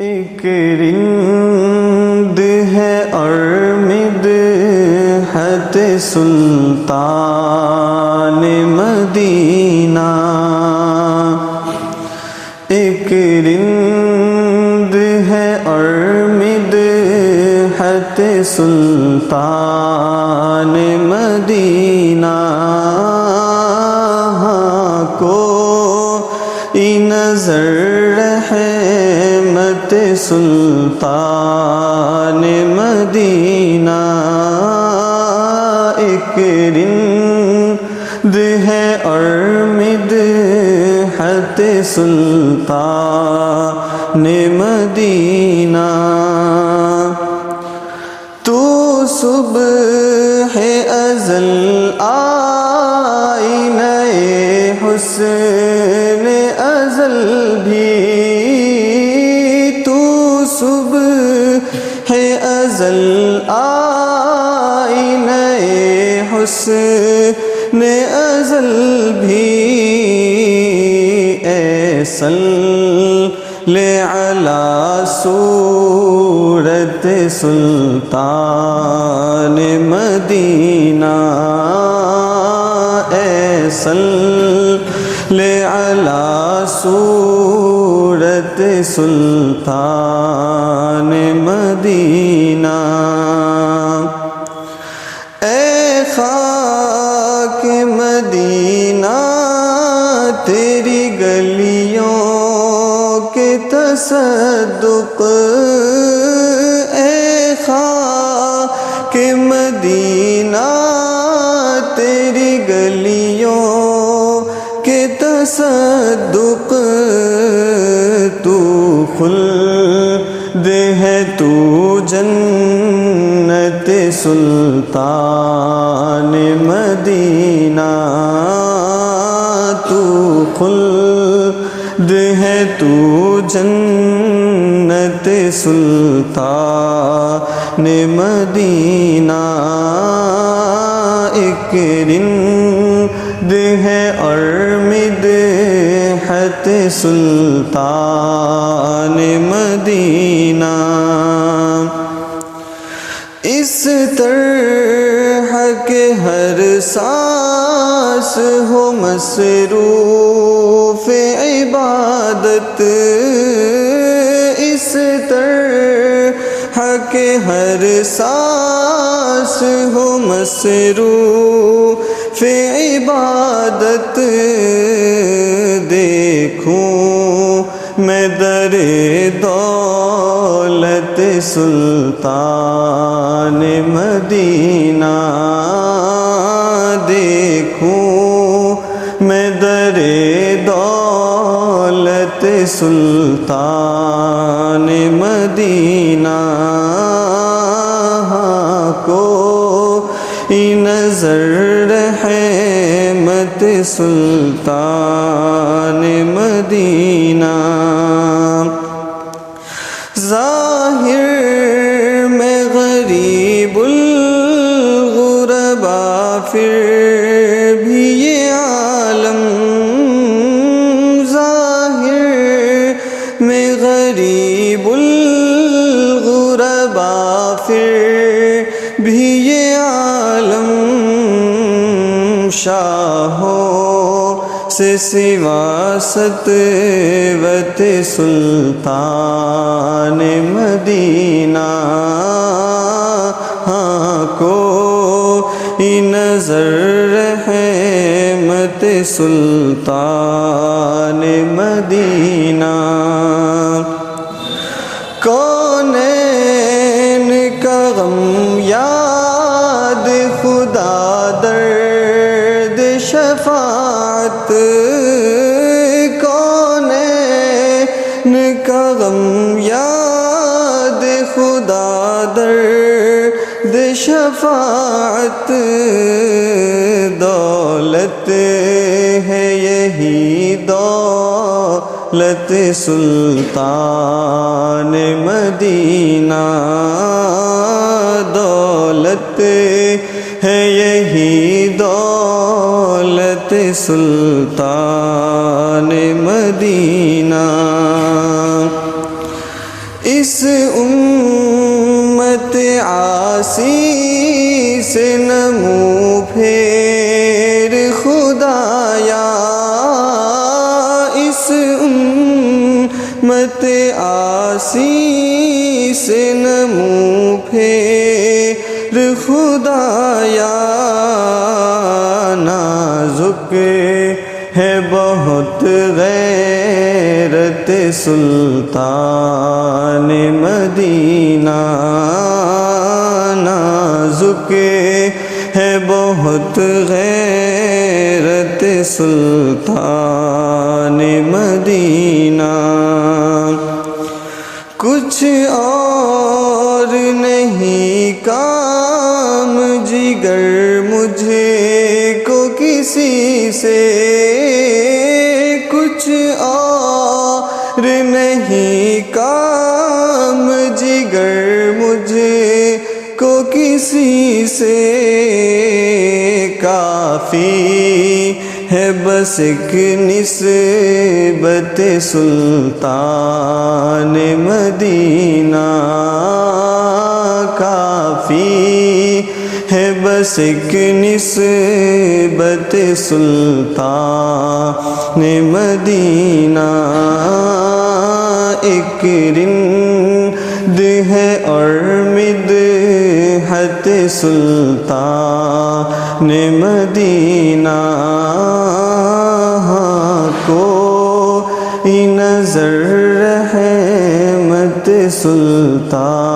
ایک رند ہے اور مدحت سلطان مدینہ، ایک رند ہے اور مدحت سلطان مدینہ، کوئی نظر رحمت سلطان مدینہ، ایک رند ہے اور مدحت سلطان مدینہ، تو صبح ازل آئینہ حسن ازل بھی، تو صبح ازل آئینہ حسن ازل بھی، اے صلی علی صورت سلطان مدینہ، اے صلی علی صورت سلطان مدینہ، اے خاک مدینہ تیری گلیوں کے تصدق، اے خاک مدینہ تیری گلیوں کے تصدق، تو خلد ہے تو جنت سلطان مدینہ، تو خلد ہے تو جنت سلطان مدینہ، ایک رند ہے اور مدحت سلطان مدینہ، اس طرح کہ ہر سانس ہو مصروف عبادت، اس طرح کہ ہر سانس ہو مصروف عبادت، دیکھوں میں در دولت سلطان مدینہ، دیکھوں میں در دولت سلطان مدینہ، کوئی نظر رحمت سلطان مدینہ، ظاہر میں غریب الغربا پھر بھی یہ عالم، ظاہر میں غریب الغربا پھر بھی یہ عالم، شاہوں سے سوا سطوت سلطان مدینہ، کوئی نظر رحمت سلطان مدینہ، کونین کا غم یاد خدا درد شفاعت، کونین کا غم یاد خدا درد شفاعت، دولت ہے یہی دولت سلطان مدینہ، دولت ہے یہی دولت سلطان مدینہ، اس امت عاصی سے نہ منہ پھیر خدایا، اس امت عاصی سے نہ منہ پھیر خدایا، نازک ہے بہت غیرت سلطان مدینہ، نازک ہے بہت غیرت سلطان مدینہ، کچھ اور نہیں کام جگر مجھے کو کسی سے، کچھ اور نہیں کام جگر مجھے کو کسی سے، کافی ہے بس ایک نسبت سلطان مدینہ، کافی ہے بس ایک نسبت سلطان مدینہ، ایک رند ہے اور مدحت سلطان مدینہ، کوئی نظر رحمت سلطان